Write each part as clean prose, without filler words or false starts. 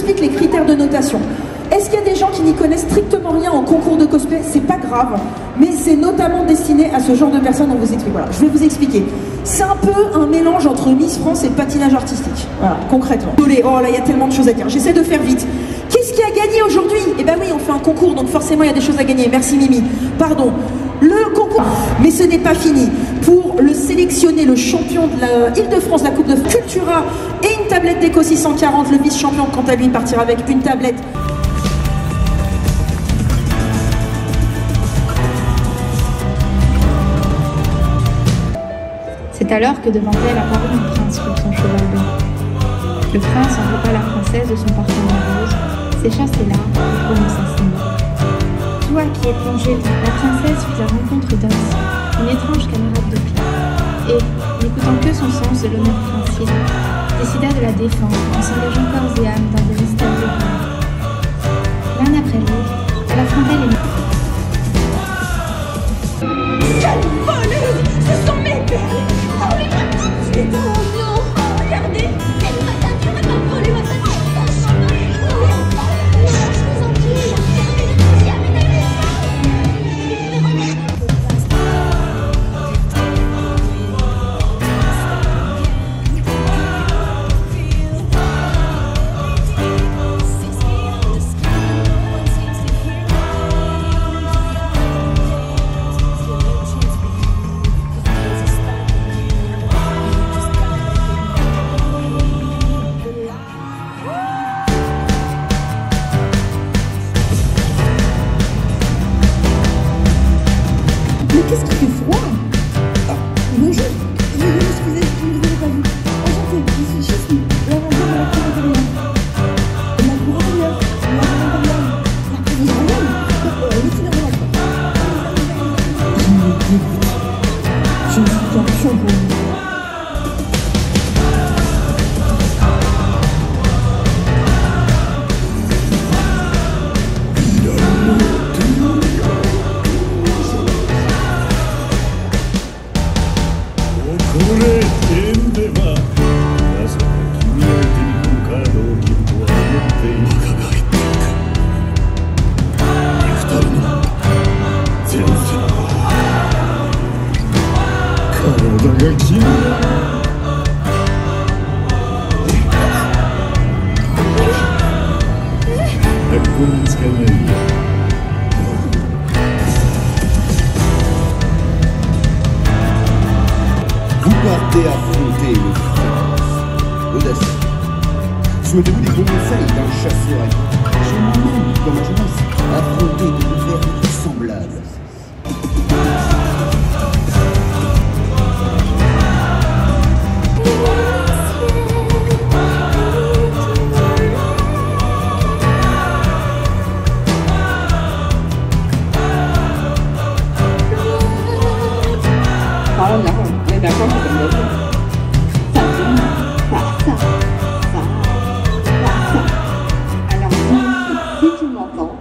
explique les critères de notation. Est-ce qu'il y a des gens qui n'y connaissent strictement rien en concours de cosplay? C'est pas grave, mais c'est notamment destiné à ce genre de personnes. On vous explique. Voilà, je vais vous expliquer. C'est un peu un mélange entre Miss France et patinage artistique. Voilà, concrètement. Désolé, oh là, il y a tellement de choses à dire. J'essaie de faire vite. Qu'est-ce qui a gagné aujourd'hui? Eh ben oui, on fait un concours, donc forcément il y a des choses à gagner. Merci Mimi. Pardon. Le concours. Mais ce n'est pas fini. Pour le sélectionner, le champion de la Île-de-France, la Coupe de Cultura et une tablette d'Eco 640, le vice-champion, quant à lui, partira avec une tablette. C'est alors que devant elle apparut un prince sur son cheval blanc. Le prince enveloppa la princesse de son parfum rose, sécha ses larmes et prononça ces mots. Toi qui es plongée, la princesse fit la rencontre d'Annecy, une étrange camarade de classe, et, n'écoutant que son sens de l'honneur princier, décida de la défendre en s'engageant corps et âme dans de mystérieux plans. L'un après l'autre, elle affrontait les... Quelle volée! Ce sont mes perles! Oh, les matins! C'est trop mignon! Oh, regardez! Elle m'a teinture, elle m'a volé ma teinture! Je vous en prie, Mais qu'est-ce qui fait froid? Ah, bonjour. Excusez, je ne vous avais pas vu. Enchantée, je suis Chisme, l'inventeur de la cour intérieure. La cour intérieure, la cour intérieure, la cour intérieure, le cinéma. Je me dégoûte. Je ne suis qu'un pion pour vous. Vous partez affronter le prince, audacieux. Souhaitez-vous des conseils d'un chasseur accompli? J'ai moi-même, dans ma jeunesse, affronté des univers semblables. D'accord, c'est comme ça. Ça, ça, ça. Alors, si tu m'entends.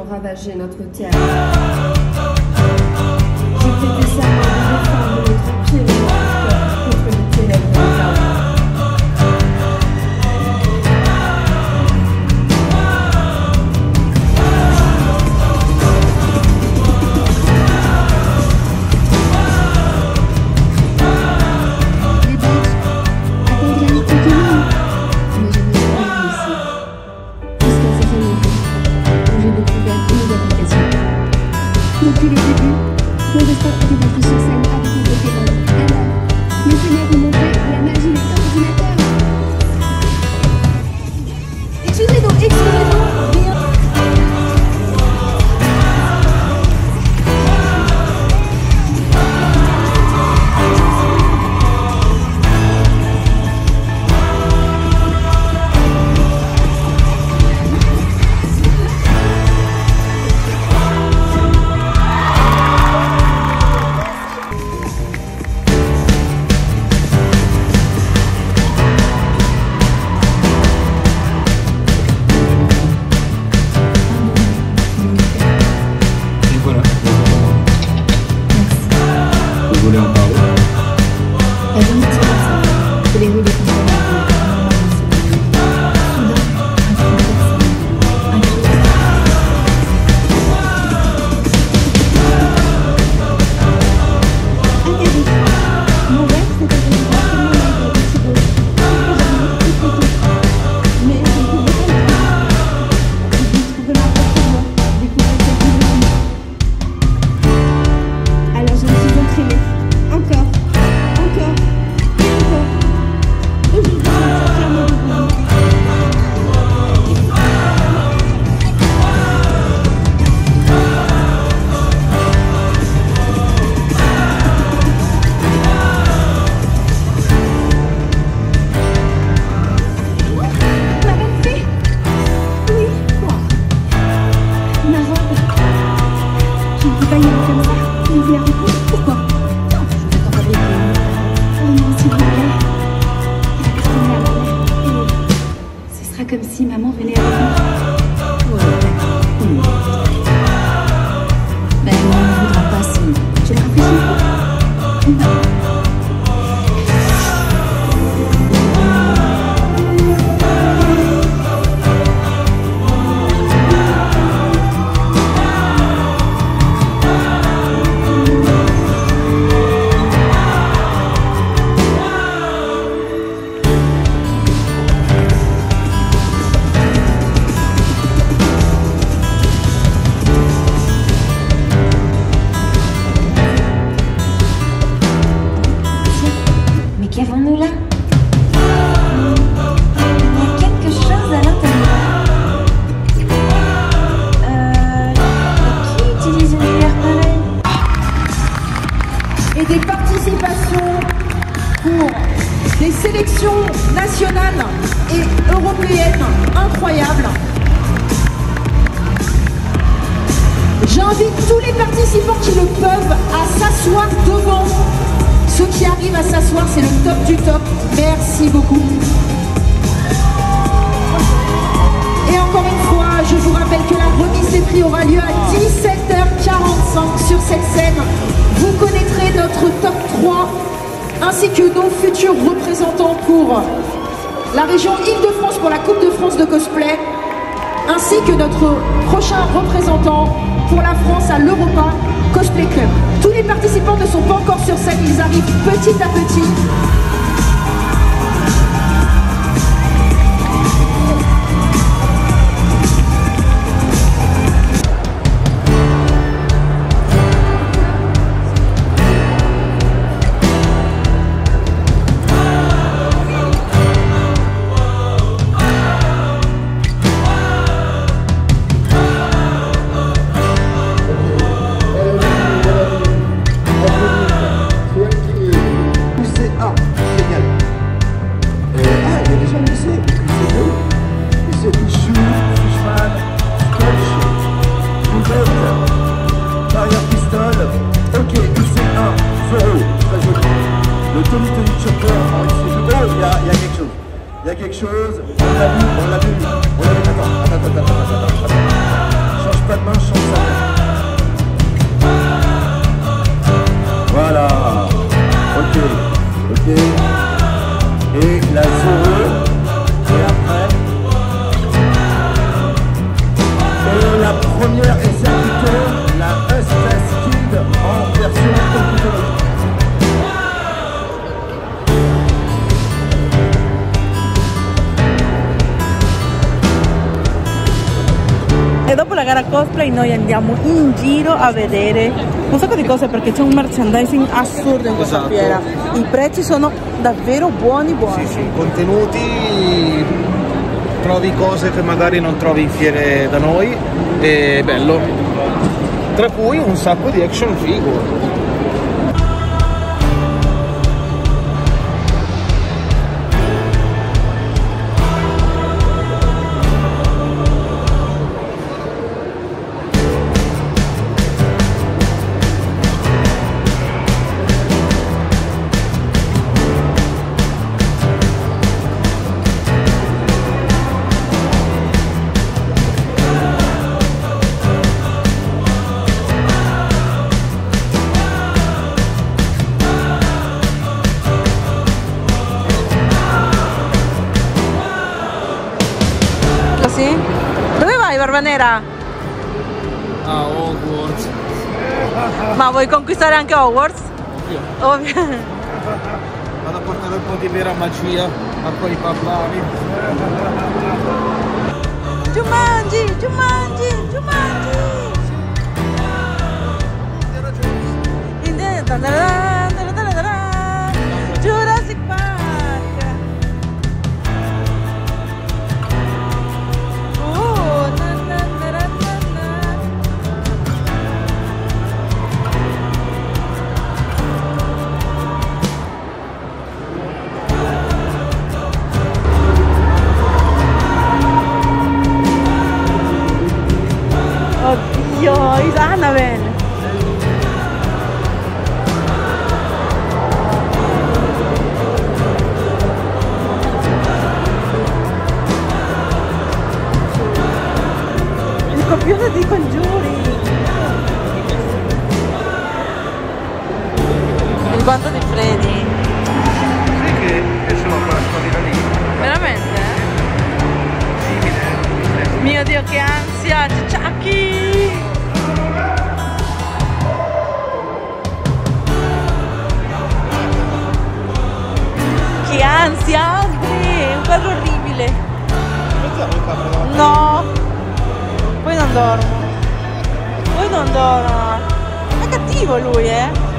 ont ravagé notre terre. Je prêtais serment de défendre notre pied et notre cœur contre les ténèbres du chaos. Depuis le début, mon destin était d'être sur scène avec les Pokémon. Alors, laissez-moi vous montrer la magie des ordinateurs. Excusez-nous, rien. Comme si maman venait avec nous. Ouais, d'accord. Ben, on ne voudra pas si... Tu l'as réfléchi? Non. Qu'avons-nous là? Il y a quelque chose à l'intérieur. Qui utilise une cuillère pareille? Et des participations pour des sélections nationales et européennes incroyables. J'invite tous les participants qui le peuvent à s'asseoir devant. Ceux qui arrivent à s'asseoir, c'est le top du top. Merci beaucoup. Et encore une fois, je vous rappelle que la remise des prix aura lieu à 17h45 sur cette scène. Vous connaîtrez notre top 3 ainsi que nos futurs représentants pour la région Île-de-France pour la Coupe de France de cosplay, ainsi que notre prochain représentant pour la France à l'Europa Cosplay Club. Tous les participants ne sont pas encore sur scène, ils arrivent petit à petit. Il y a quelque chose, on l'a vu, attends. Change pas de main, Seigneur et serviteur, la Hustlers Kid en version computer. E dopo la gara cosplay noi andiamo in giro a vedere un sacco di cose perché c'è un merchandising assurdo in questa fiera. I prezzi sono davvero buoni. Sì, contenuti, trovi cose che magari non trovi in fiere da noi, è bello. Tra cui un sacco di action figure. Sì? Dove vai, Barba Nera? A Hogwarts. Ma vuoi conquistare anche Hogwarts? Ovvio. Vado a portare un po' di vera magia a quei parlari. Jumanji, Jumanji, Jumanji. Jurassic Park. Oddio, Annabelle. Il copione dei congiuri. Il bando di Freddy. Sai che sono quella squadra lì? Veramente? Mio Dio, che ansia, Chucky! Che ansia, Andri! È un quadro orribile! No! Poi non dormo! Poi non dormo! È cattivo lui, eh!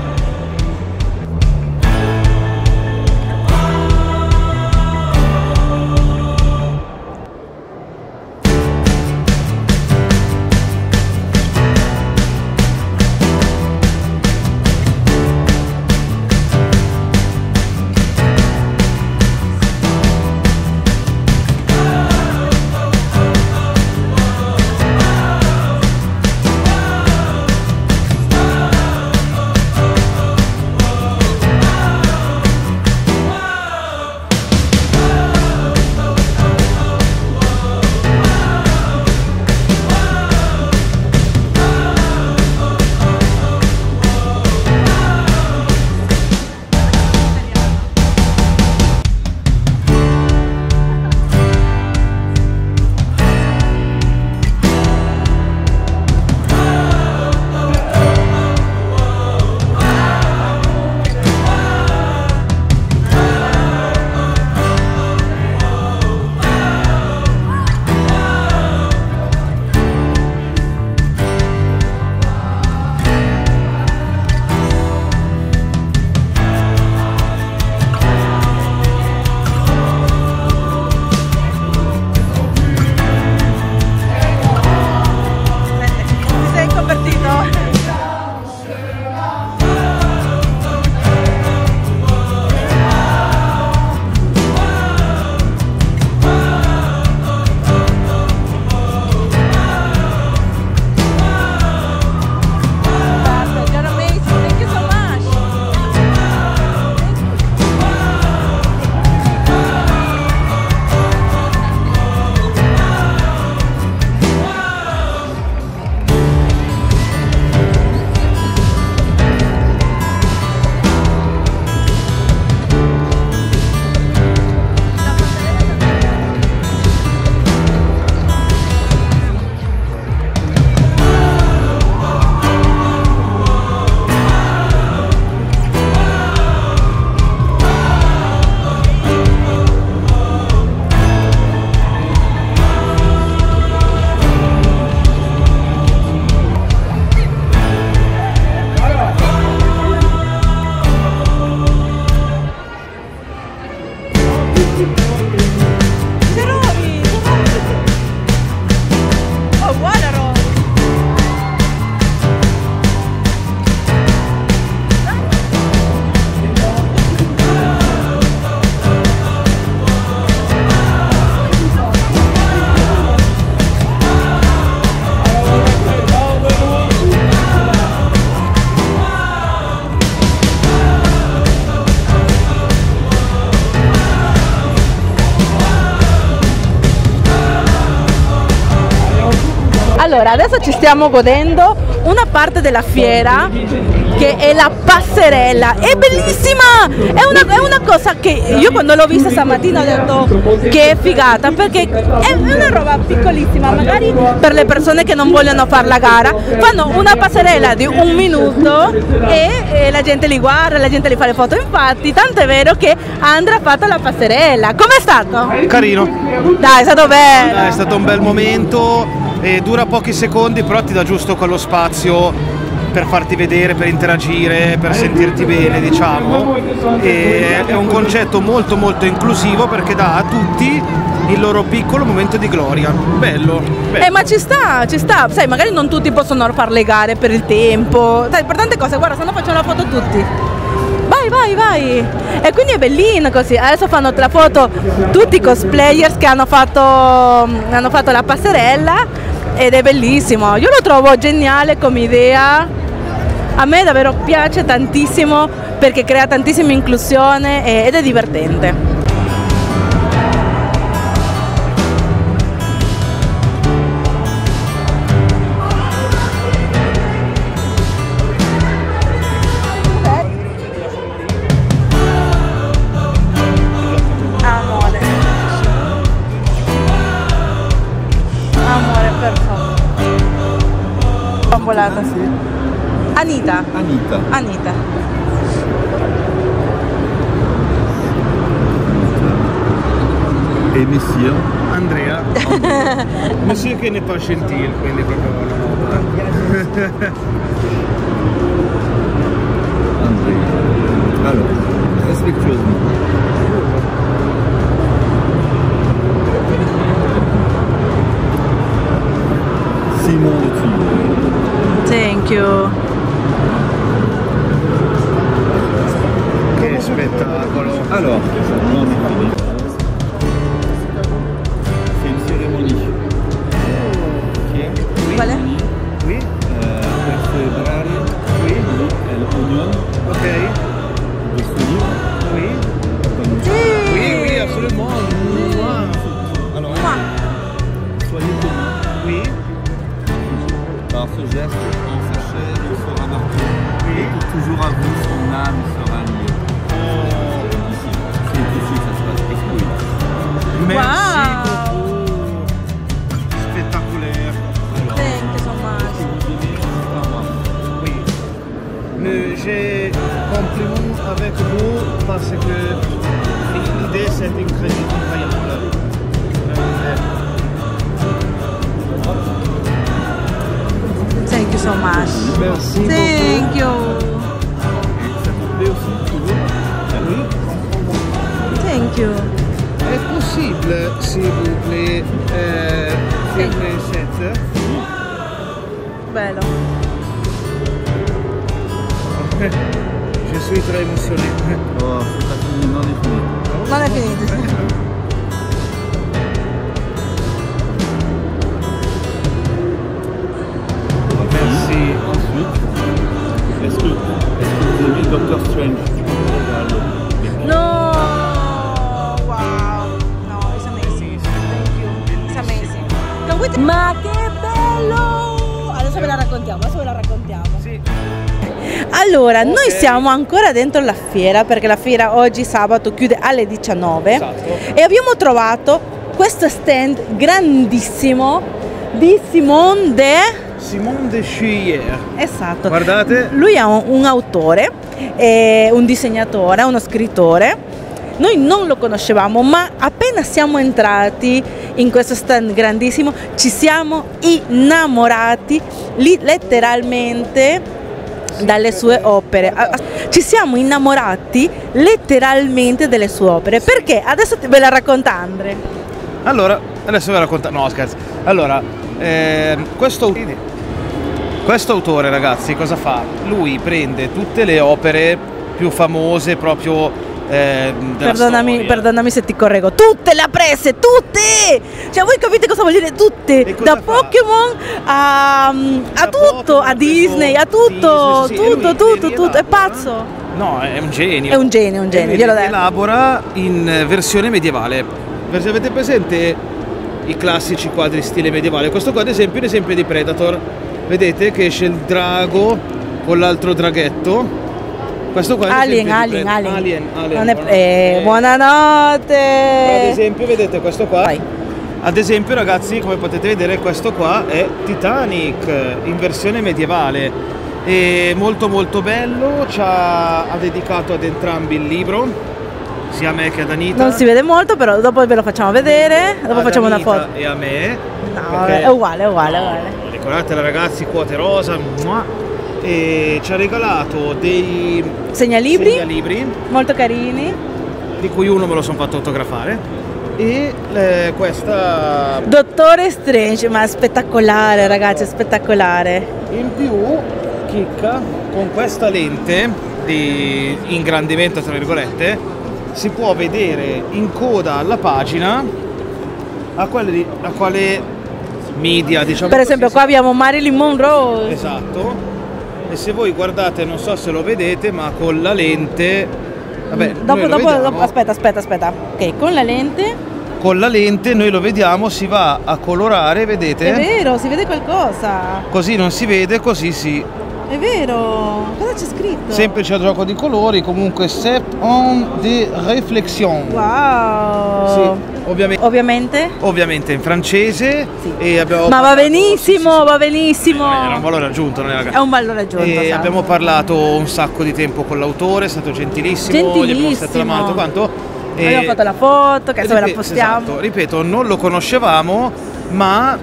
Allora, adesso ci stiamo godendo una parte della fiera che è la passerella, è bellissima, è una cosa che io quando l'ho vista stamattina ho detto che è figata, perché è una roba piccolissima, magari per le persone che non vogliono fare la gara, fanno una passerella di 1 minuto e la gente li guarda, la gente li fa le foto, infatti tanto è vero che Andrea ha fatto la passerella. Com'è stato? Carino. Dai, è stato bello. È stato un bel momento, dura pochi secondi, però ti dà giusto quello spazio per farti vedere, per interagire, per sentirti bene, diciamo. E è un concetto molto molto inclusivo perché dà a tutti il loro piccolo momento di gloria. Bello, bello. Ma ci sta, sai, magari non tutti possono fare le gare per il tempo, sai, per tante cose, guarda, stanno facendo la foto tutti. Vai! E quindi è bellino così, adesso fanno la foto tutti i cosplayers che hanno fatto la passerella ed è bellissimo, io lo trovo geniale come idea, a me davvero piace tantissimo perché crea tantissima inclusione ed è divertente. Anita. E Messia? Andrea. Messia che ne fa gentil, quindi proprio una nota. Andrea. Allora, respectueusement. Simon de Tulle. Thank you. Che spettacolo. Alors, non est fini. C'est une cérémonie. Ok. Qual è? Oui. Per celebrare l'union. Ok. De ce livre. Oui. Oui, absolument. Alors, Soyez bénis. oui. Par ce geste, on s'achève, on sera marqué. Oui. Et toujours à vous, son âme sera liée. Ici. C'est ici que ça se passe. Excusez. Merci Wow. beaucoup. Spectaculaire. Thank you so much. Si vous aimez, c'est pas moi. Oui. Mais j'ai compliment avec vous parce que l'idée c'est incroyable. Thank you so much. Merci Thank you. Ça vous plaît aussi, toujours? Oui. Thank you. Est possible, s'il vous plaît, filmer cette? Bello. Je suis très émotionné. Oh, c'est pas fini, non, est fini. Non è finito. Merci. Ensuite, est-ce que vous aimez Doctor Strange? No! Wow! No, it's amazing. Thank you. It's amazing. Can we Ma che bello! Adesso ve la raccontiamo, Sì. Allora, noi siamo ancora dentro la fiera perché la fiera oggi sabato chiude alle 19 Esatto. e abbiamo trovato questo stand grandissimo di Simon de Schuyer. Esatto. Guardate. Lui è un autore, un disegnatore, uno scrittore. Noi non lo conoscevamo, ma appena siamo entrati in questo stand grandissimo ci siamo innamorati lì letteralmente dalle sue opere. Ci siamo innamorati letteralmente delle sue opere. Perché? Adesso ve la racconta Andre. Allora, adesso ve la racconto. No, scherzo. Allora, questo autore, ragazzi, cosa fa? Lui prende tutte le opere più famose proprio della storia. Perdonami se ti correggo, tutte le ha prese, tutte! Cioè voi capite cosa vuol dire tutte? Da Pokémon a tutto, a Disney, a tutto, tutto, è pazzo! No, è un genio. È un genio, glielo detto. Elabora in versione medievale. Avete presente i classici quadri stile medievale. Questo qua ad esempio è un esempio di Predator, vedete che esce il drago con l'altro draghetto. Questo qua è Alien. Non è, buonanotte. Ad esempio vedete questo qua. Vai. Ad esempio ragazzi, come potete vedere, questo qua è Titanic in versione medievale, è molto molto bello, ha dedicato ad entrambi il libro, sia a me che ad Anita. Non si vede molto, però dopo ve lo facciamo vedere, dopo facciamo Anita una foto. e a me. No, è uguale. Ricordate ragazzi, quote rosa, e ci ha regalato dei segnalibri molto carini, di cui uno me lo sono fatto autografare. E questa Dottore Strange, ma è spettacolare ragazzi, è spettacolare. in più chicca, con questa lente di ingrandimento tra virgolette si può vedere in coda alla pagina a quale media, diciamo, Per esempio qua abbiamo Marilyn Monroe. esatto, e se voi guardate, non so se lo vedete, ma con la lente, vabbè, Dopo, aspetta. Ok, con la lente noi lo vediamo, si va a colorare, vedete? È vero, si vede qualcosa. Così non si vede, così sì. È vero. Cosa c'è scritto? Semplice gioco di colori, comunque set on de réflexion. Wow. Sì, ovviamente in francese. Sì. E abbiamo Ma va parlato- benissimo, va benissimo. Era un valore aggiunto, non era... È un valore aggiunto. E sai. abbiamo parlato un sacco di tempo con l'autore, è stato gentilissimo, gli abbiamo stretto la mano, quanto. Abbiamo fatto la foto, che adesso ve la postiamo. Esatto, ripeto, non lo conoscevamo, ma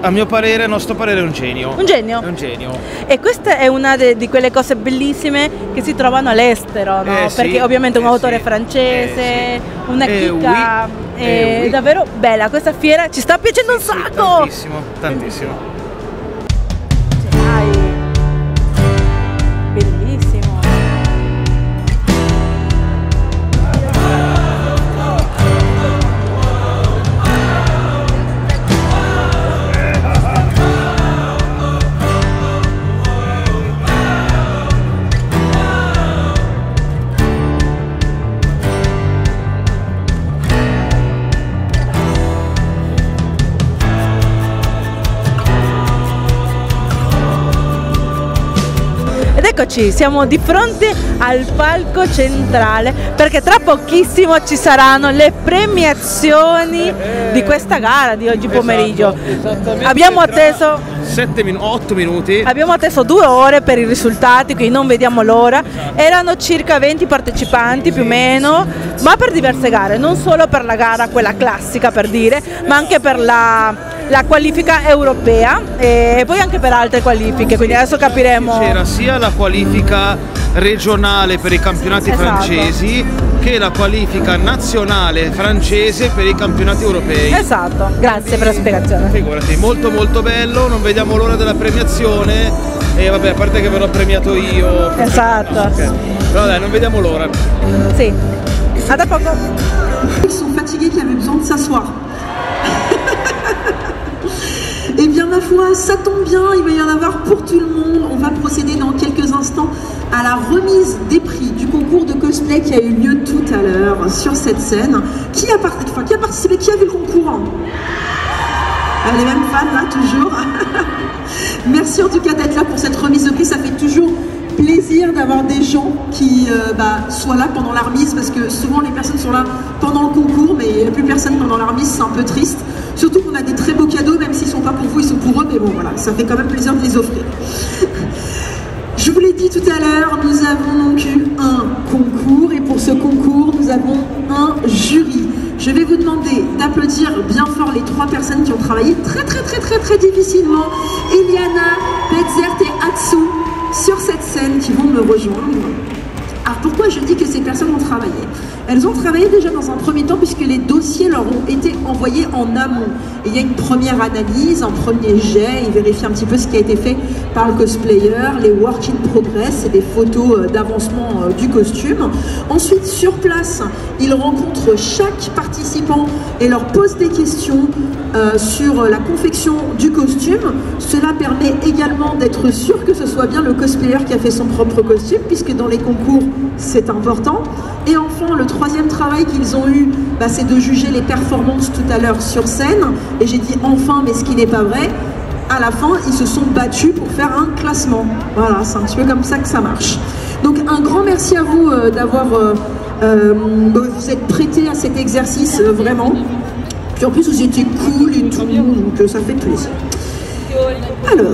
a mio parere, a nostro parere è un genio. Un genio. È un genio. E questa è una di quelle cose bellissime che si trovano all'estero, no? Sì, Perché ovviamente un autore sì, francese, una oui, chicca, è oui. davvero bella. Questa fiera ci sta piacendo un sacco. Tantissimo. Dai. Bellissimo. Eccoci, siamo di fronte al palco centrale perché tra pochissimo ci saranno le premiazioni di questa gara di oggi pomeriggio. Esattamente, Abbiamo atteso 8 minuti. Abbiamo atteso 2 ore per i risultati, quindi non vediamo l'ora. Erano circa 20 partecipanti più o meno, ma per diverse gare, non solo per la gara, quella classica per dire, ma anche per la qualifica europea e poi anche per altre qualifiche, quindi adesso capiremo. C'era sia la qualifica regionale per i campionati francesi che la qualifica nazionale francese per i campionati europei. Esatto, grazie per la spiegazione. Figurati, molto molto bello, non vediamo l'ora della premiazione e vabbè, a parte che verrò premiato io. Esatto. Okay. Però dai, non vediamo l'ora. Sì, a da poco. Ils sont fatigués, qui avaient besoin de s'asseoir. Eh bien ma foi, ça tombe bien, il va y en avoir pour tout le monde. On va procéder dans quelques instants à la remise des prix du concours de cosplay qui a eu lieu tout à l'heure sur cette scène. Qui a participé, qui a vu le concours? Les mêmes fans là, toujours. Merci en tout cas d'être là pour cette remise de prix, ça fait toujours plaisir d'avoir des gens qui soient là pendant la remise, parce que souvent les personnes sont là pendant le concours mais il n'y a plus personne pendant la remise, c'est un peu triste. Surtout qu'on a des très beaux cadeaux, même s'ils ne sont pas pour vous, ils sont pour eux, mais bon voilà, ça fait quand même plaisir de les offrir. Je vous l'ai dit tout à l'heure, nous avons donc eu un concours, et pour ce concours, nous avons un jury. Je vais vous demander d'applaudir bien fort les 3 personnes qui ont travaillé très difficilement. Eliana, Betzert et Atsu sur cette scène qui vont me rejoindre. Alors pourquoi je dis que ces personnes ont travaillé? Elles ont travaillé déjà dans un premier temps puisque les dossiers leur ont été envoyés en amont. Et il y a une première analyse, un premier jet, ils vérifient un petit peu ce qui a été fait par le cosplayer, les work in progress, c'est des photos d'avancement du costume. Ensuite, sur place, ils rencontrent chaque participant et leur posent des questions sur la confection du costume. Cela permet également d'être sûr que ce soit bien le cosplayer qui a fait son propre costume, puisque dans les concours, c'est important. Et enfin, le troisième travail qu'ils ont eu, bah, c'est de juger les performances tout à l'heure sur scène. Et j'ai dit enfin, mais ce qui n'est pas vrai. À la fin, ils se sont battus pour faire un classement. Voilà, c'est un petit peu comme ça que ça marche. Donc un grand merci à vous d'avoir... vous êtes prêtés à cet exercice, vraiment. Puis en plus, vous étiez cool et tout, donc ça fait plaisir. Alors,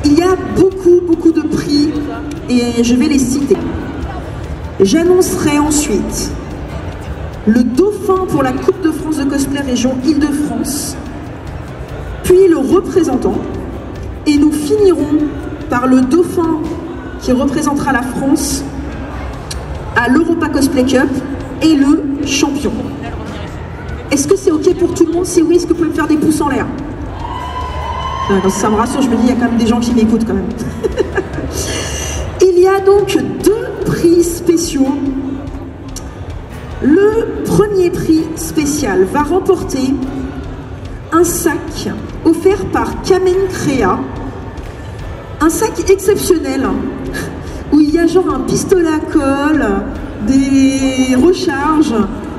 il y a beaucoup de prix et je vais les citer. J'annoncerai ensuite le dauphin pour la Coupe de France de cosplay région Île-de-France, puis le représentant, et nous finirons par le dauphin qui représentera la France à l'Europa Cosplay Cup et le champion. Est-ce que c'est ok pour tout le monde? Si oui, est-ce que vous pouvez me faire des pouces en l'air? Ça me rassure, je me dis, il y a quand même des gens qui m'écoutent quand même. Il y a donc 2 prix spéciaux. Le premier prix spécial va remporter un sac offert par Kamen Créa. Un sac exceptionnel où il y a genre un pistolet à colle, des recharges.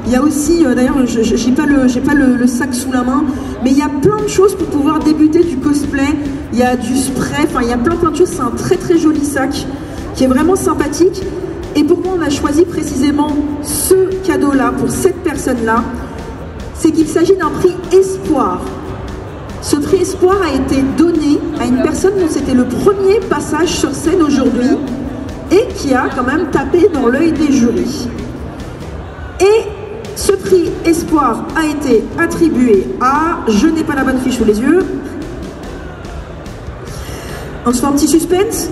Il y a aussi, d'ailleurs, j'ai pas le sac sous la main, mais il y a plein de choses pour pouvoir débuter du cosplay. Il y a du spray, enfin il y a plein de choses. C'est un très joli sac qui est vraiment sympathique. Et pourquoi on a choisi précisément ce cadeau-là pour cette personne-là? C'est qu'il s'agit d'un prix Espoir. Ce prix Espoir a été donné à une personne dont c'était le premier passage sur scène aujourd'hui et qui a quand même tapé dans l'œil des jurys. Et ce prix Espoir a été attribué à... Je n'ai pas la bonne fiche sous les yeux. On se fait un petit suspense.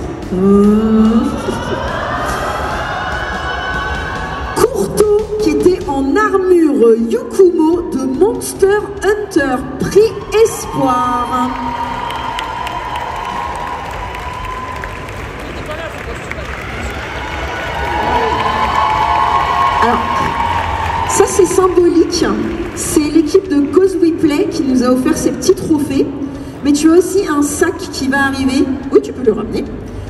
Courto, qui était en armure Yukumo de Monster Hunter, prix Espoir. Alors, ça c'est symbolique, c'est l'équipe de Cause We Play qui nous a offert ces petits trophées, mais tu as aussi un sac qui va arriver, oui tu peux le ramener.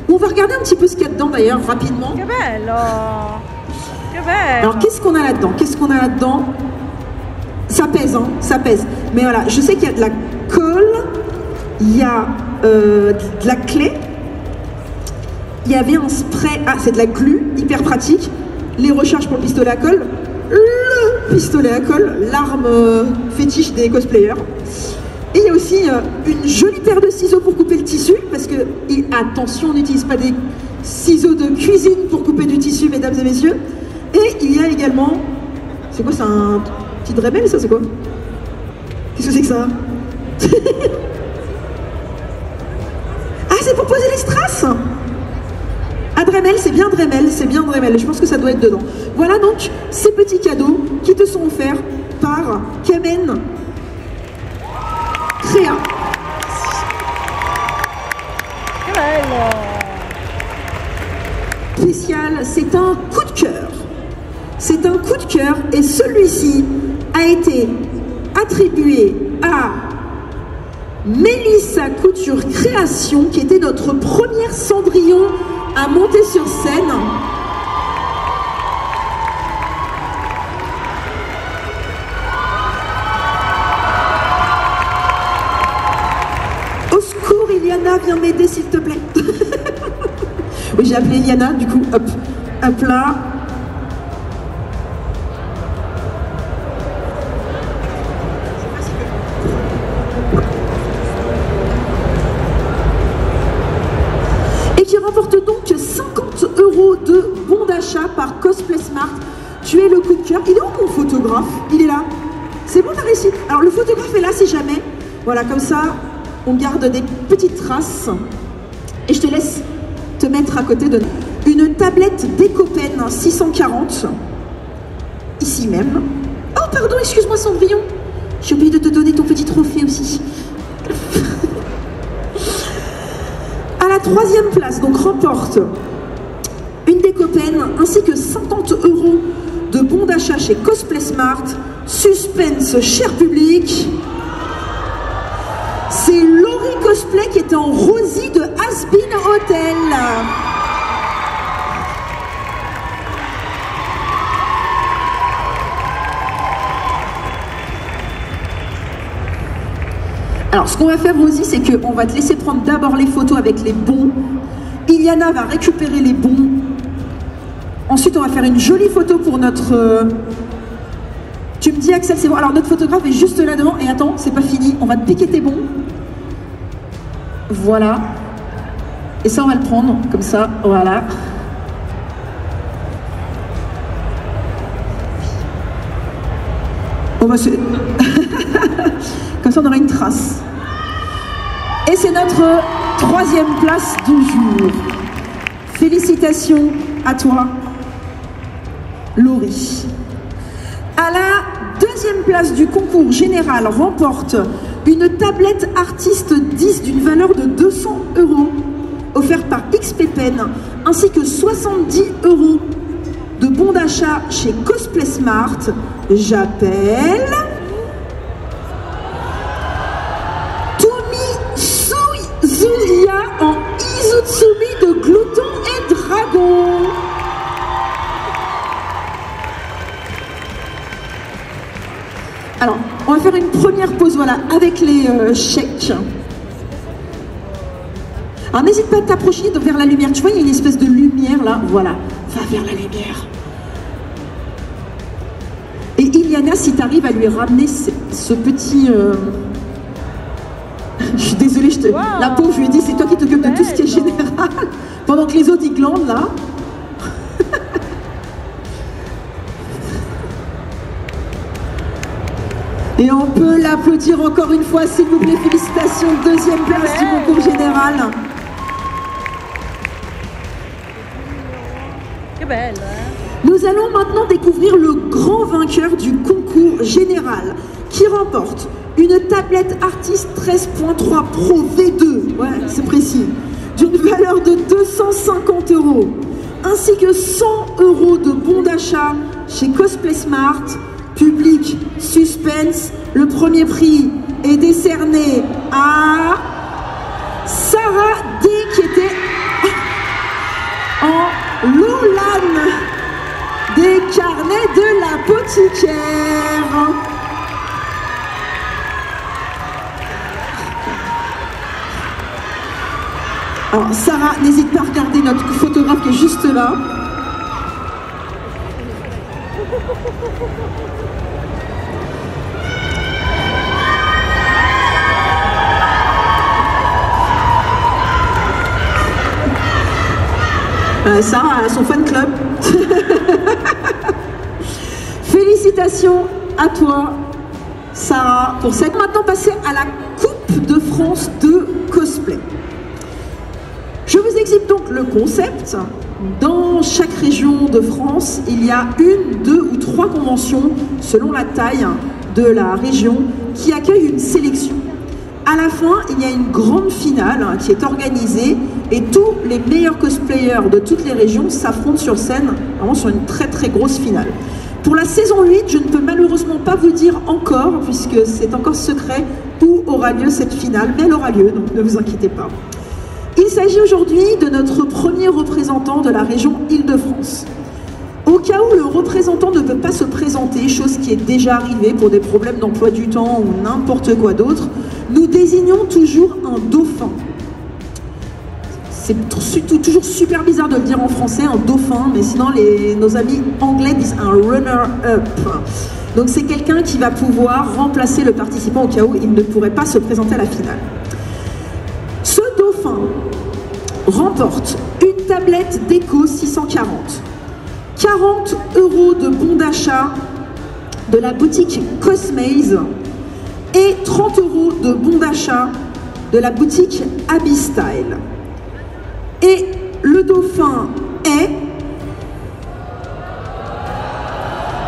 On va regarder un petit peu ce qu'il y a dedans d'ailleurs, rapidement. Que bello! Que bello! Alors qu'est-ce qu'on a là-dedans? Qu'est-ce qu'on a là-dedans? Ça pèse, hein, ça pèse. Mais voilà, je sais qu'il y a de la colle, il y a de la clé, il y avait un spray, ah c'est de la glu, hyper pratique, les recharges pour le pistolet à colle, le pistolet à colle, l'arme fétiche des cosplayers. Et il y a aussi une jolie paire de ciseaux pour couper le tissu, parce que, attention, on n'utilise pas des ciseaux de cuisine pour couper du tissu, mesdames et messieurs. Et il y a également, c'est quoi, c'est un petit Dremel, ça, c'est quoi? Qu'est-ce que c'est que ça? Ah, c'est pour poser les strass. Ah, Dremel, c'est bien Dremel, c'est bien Dremel, je pense que ça doit être dedans. Voilà donc ces petits cadeaux qui te sont offerts par Kamen Créa. Spécial, c'est un coup de cœur. C'est un coup de cœur et celui-ci a été attribué à Mélissa Couture Création, qui était notre première Cendrillon à monter sur scène. Au secours, Iliana, viens m'aider s'il te plaît. Oui, j'ai appelé Iliana, du coup, hop, hop là. Et qui remporte donc 50 € de bon d'achat par Cosplay Smart. Tu es le coup de cœur. Il est où mon photographe? Il est là. C'est bon, t'as réussi. Alors le photographe est là si jamais. Voilà, comme ça, on garde des petites traces. Et je te laisse te mettre à côté de une tablette Decopen 640. Ici même. Oh, pardon, excuse-moi Cendrillon. J'ai oublié de te donner ton petit trophée aussi. À la 3e place, donc remporte une Decopen ainsi que 50 € de bons d'achat chez Cosplay Smart. Suspense, cher public. C'est Laurie Cosplay qui était en Rosie de Has Been Hotel. Alors, ce qu'on va faire, Rosie, c'est qu'on va te laisser prendre d'abord les photos avec les bons. Iliana va récupérer les bons. Ensuite, on va faire une jolie photo pour notre... Tu me dis, Axel, c'est bon. Alors, notre photographe est juste là devant. Et attends, c'est pas fini. On va te piquer tes bons. Voilà. Et ça, on va le prendre comme ça. Voilà. On va se... Comme ça, on aura une trace. Et c'est notre 3e place du jour. Félicitations à toi, Laurie. À la 2e place du concours général remporte une tablette Artiste 10 d'une valeur de 200 €, offerte par XP Pen, ainsi que 70 € de bons d'achat chez Cosplay Smart. J'appelle Zuya en Izutsumi de Glouton et Dragon. Alors, on va faire une première pause, voilà, avec les chèques. Alors, n'hésite pas à t'approcher vers la lumière. Tu vois, il y a une espèce de lumière là. Voilà, va vers la lumière. Et Iliana, si tu arrives à lui ramener ce petit... Je suis désolée, wow, la pauvre, je lui ai dit, c'est toi qui t'occupes de tout ce qui est général. Pendant que les autres, ils glandent, là. Et on peut l'applaudir encore une fois, s'il vous plaît. Félicitations, 2e place du concours général. Que belle, Nous allons maintenant découvrir le grand vainqueur du concours général, qui remporte une tablette Artiste 13.3 Pro V2, ouais, c'est précis, d'une valeur de 250 €, ainsi que 100 € de bons d'achat chez Cosplay Smart. Public, suspense, le premier prix est décerné à Sarah D, qui était en Lolane des carnets de l'apothicaire. Alors Sarah, n'hésite pas à regarder notre photographe qui est juste là. Sarah a son fan club. Félicitations à toi, Sarah, pour cette. Maintenant, passer à la Coupe de France de cosplay. Je vous explique donc le concept. Dans chaque région de France, il y a 1, 2 ou 3 conventions, selon la taille de la région, qui accueillent une sélection. À la fin, il y a une grande finale qui est organisée et tous les meilleurs cosplayers de toutes les régions s'affrontent sur scène, vraiment sur une très très grosse finale. Pour la saison 8, je ne peux malheureusement pas vous dire encore, puisque c'est encore secret, où aura lieu cette finale, mais elle aura lieu, donc ne vous inquiétez pas. Il s'agit aujourd'hui de notre premier représentant de la région Île-de-France. Au cas où le représentant ne peut pas se présenter, chose qui est déjà arrivée pour des problèmes d'emploi du temps ou n'importe quoi d'autre, nous désignons toujours un dauphin. C'est toujours super bizarre de le dire en français, un dauphin, mais sinon nos amis anglais disent un runner-up. Donc c'est quelqu'un qui va pouvoir remplacer le participant au cas où il ne pourrait pas se présenter à la finale. Ce dauphin remporte une tablette Déco 640, 40 € de bons d'achat de la boutique Cosmaze et 30 € de bons d'achat de la boutique Abbey Style. Et le dauphin est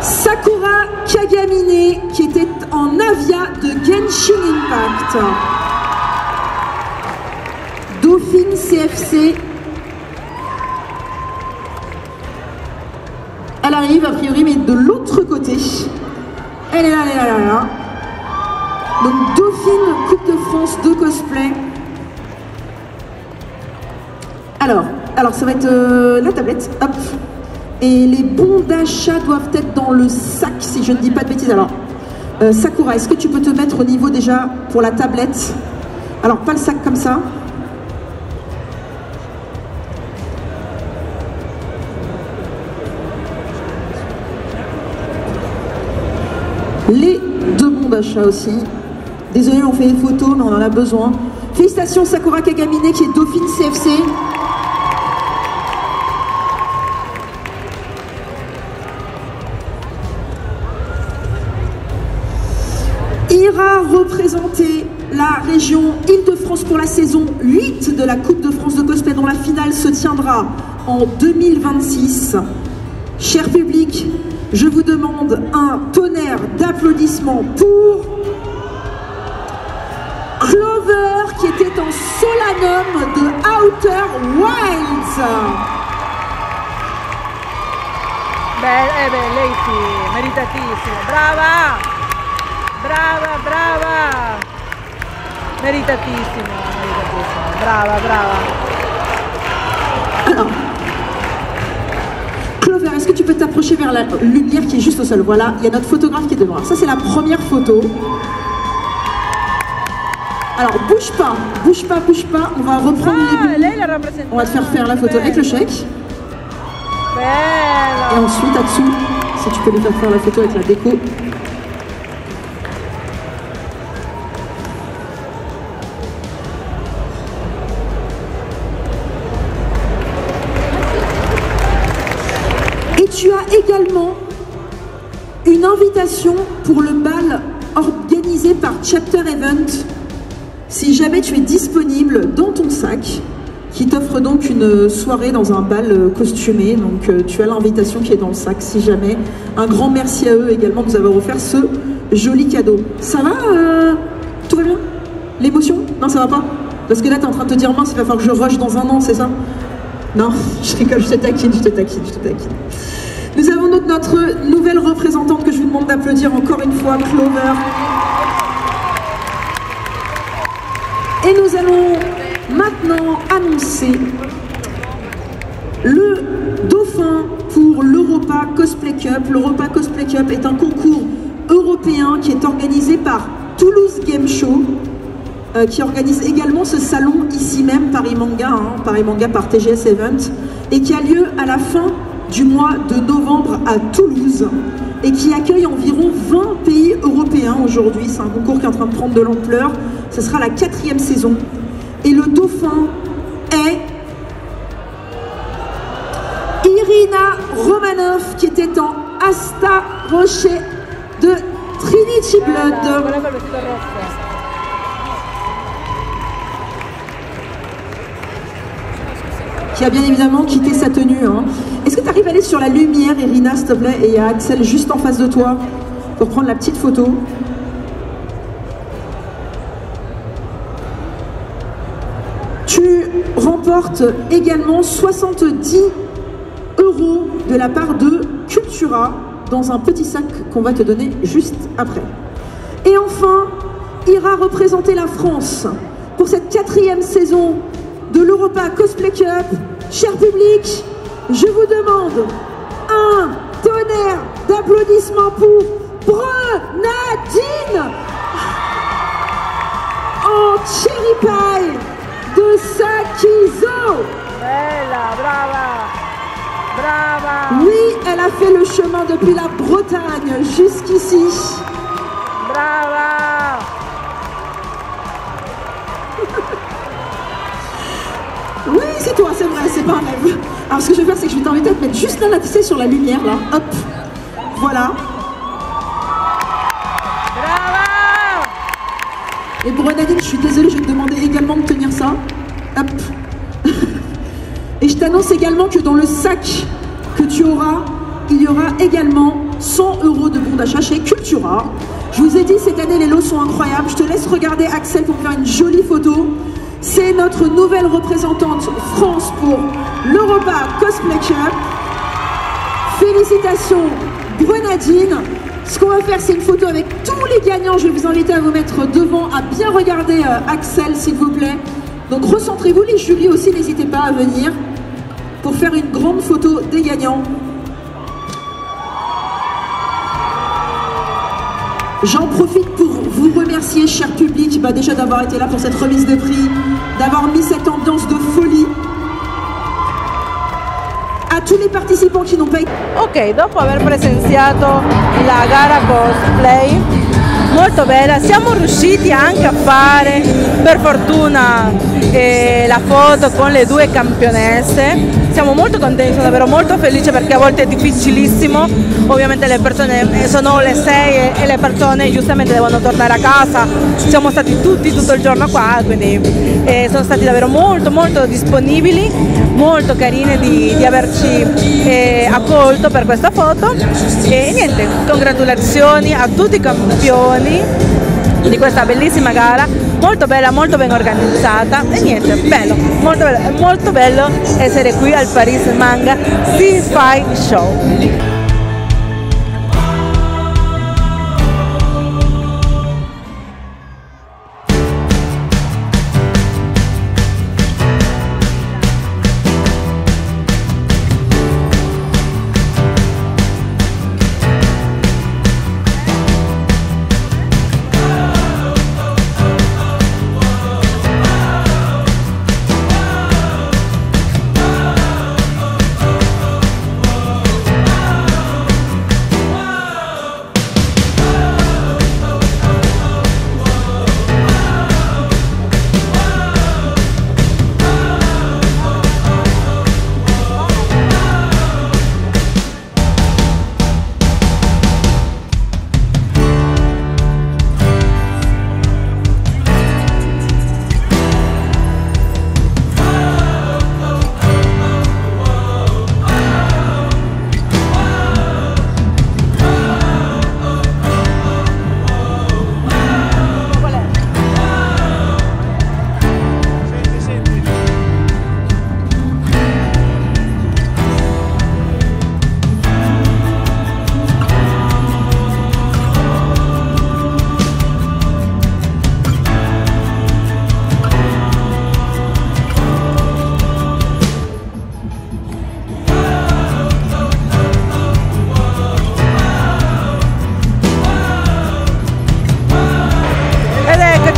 Sakura Kagamine, qui était en Avia de Genshin Impact. Dauphine CFC. Elle arrive a priori, mais de l'autre côté. Elle est là, elle est là, elle est là. Donc Dauphine, Coupe de France de cosplay. Alors ça va être la tablette, hop. Et les bons d'achat doivent être dans le sac, si je ne dis pas de bêtises. Alors, Sakura, est-ce que tu peux te mettre au niveau déjà pour la tablette? Alors, pas le sac comme ça. Les deux bons d'achat aussi. Désolé, on fait des photos, mais on en a besoin. Félicitations Sakura Kagamine qui est Dauphine CFC. Ira représenter la région Île-de-France pour la saison 8 de la Coupe de France de cosplay dont la finale se tiendra en 2026. Cher public, je vous demande un tonnerre d'applaudissements pour Clover qui était en Solanum de Outer Wilds. Bellissimo, meritatissimo, brava, brava, brava, meritatissimo, meritatissimo, brava, brava. Alors, Clover, est-ce que tu peux t'approcher vers la lumière qui est juste au sol? Voilà, il y a notre photographe qui est devant. Ça, c'est la première photo. Alors, bouge pas, bouge pas, bouge pas. On va reprendre les bouts. On va te faire la photo avec le chèque. Et ensuite, là-dessous, si tu peux lui faire la photo avec la déco. Et tu as également une invitation pour le bal organisé par Chapter Event. Si jamais tu es disponible dans ton sac, qui t'offre donc une soirée dans un bal costumé, donc tu as l'invitation qui est dans le sac si jamais. Un grand merci à eux également de nous avoir offert ce joli cadeau. Ça va tout va bien? L'émotion? Non, ça va pas? Parce que là, tu es en train de te dire, mince, il va falloir que je rush dans un an, c'est ça? Non, je rigole, je te taquine, je te taquine, je te taquine. Nous avons donc notre nouvelle représentante que je vous demande d'applaudir encore une fois, Clover. Et nous allons maintenant annoncer le dauphin pour l'Europa Cosplay Cup. L'Europa Cosplay Cup est un concours européen qui est organisé par Toulouse Game Show, qui organise également ce salon ici même, Paris Manga, Paris Manga par TGS Event, et qui a lieu à la fin du mois de novembre à Toulouse, et qui accueille environ 20 pays européens aujourd'hui. C'est un concours qui est en train de prendre de l'ampleur. Ce sera la 4e saison. Et le dauphin est Irina Romanov, qui était en Asta Rocher de Trinity Blood. Qui a bien évidemment quitté sa tenue. Est-ce que tu arrives à aller sur la lumière, Irina, s'il te plaît? Et il y a Axel juste en face de toi pour prendre la petite photo. Tu remportes également 70 € de la part de Cultura dans un petit sac qu'on va te donner juste après. Et enfin, ira représenter la France pour cette 4e saison de l'Europa Cosplay Cup. Cher public, je vous demande un tonnerre d'applaudissements pour Brenadine en cherry pie de Sakizo. Bella, brava, brava. Oui, elle a fait le chemin depuis la Bretagne jusqu'ici. Brava. Oui, c'est toi, c'est vrai, c'est pas un rêve. Alors ce que je vais faire, c'est que je vais t'inviter à te mettre juste là, tu sais, sur la lumière, là. Hop, voilà. Brava. Et Brenadine, je suis désolée, je vais te demander également de tenir ça. Hop. Et je t'annonce également que dans le sac que tu auras, il y aura également 100 € de bons d'achat chez Cultura. Je vous ai dit, cette année, les lots sont incroyables. Je te laisse regarder Axel pour faire une jolie photo. C'est notre nouvelle représentante France pour l'Europa Cosplay Cup. Félicitations, Brenadine. Ce qu'on va faire, c'est une photo avec tous les gagnants. Je vais vous inviter à vous mettre devant, à bien regarder Axel, s'il vous plaît. Donc recentrez-vous, les jurys aussi, n'hésitez pas à venir pour faire une grande photo des gagnants. J'en profite pour vous remercier, cher public, déjà d'avoir été là pour cette remise de prix, d'avoir mis cette ambiance de folie. A tous les participants qui n'ont pas été... Ok, dopo aver presenziato la gara cosplay, molto bella, siamo riusciti anche a fare, per fortuna, la foto con le due campionesse. Siamo molto contenti, sono davvero molto felice perché a volte è difficilissimo, ovviamente le persone sono le 6 e le persone giustamente devono tornare a casa, siamo stati tutto il giorno qua, quindi sono stati davvero molto disponibili, molto carini di averci accolto per questa foto e niente, congratulazioni a tutti i campioni di questa bellissima gara, molto bella, molto ben organizzata e niente, bello, molto bello essere qui al Paris Manga Sci-Fi Show.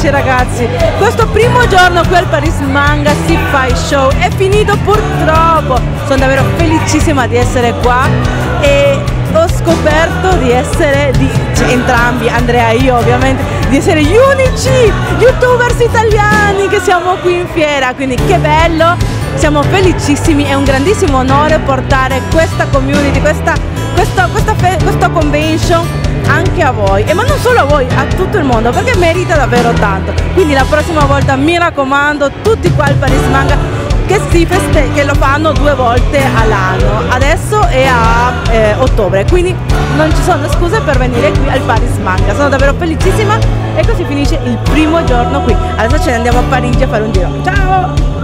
Ragazzi, questo primo giorno qui al Paris Manga Sci-Fi Show è finito purtroppo. Sono davvero felicissima di essere qua e ho scoperto di essere entrambi, Andrea e io ovviamente, di essere gli unici youtubers italiani che siamo qui in fiera, quindi che bello, siamo felicissimi, è un grandissimo onore portare questa community, questa convention anche a voi, ma non solo a voi, a tutto il mondo, perché merita davvero tanto. Quindi la prossima volta mi raccomando, tutti qua al Paris Manga che lo fanno 2 volte all'anno, adesso e a ottobre, quindi non ci sono scuse per venire qui al Paris Manga. Sono davvero felicissima e così finisce il primo giorno qui. Adesso ce ne andiamo a Parigi a fare un giro. Ciao!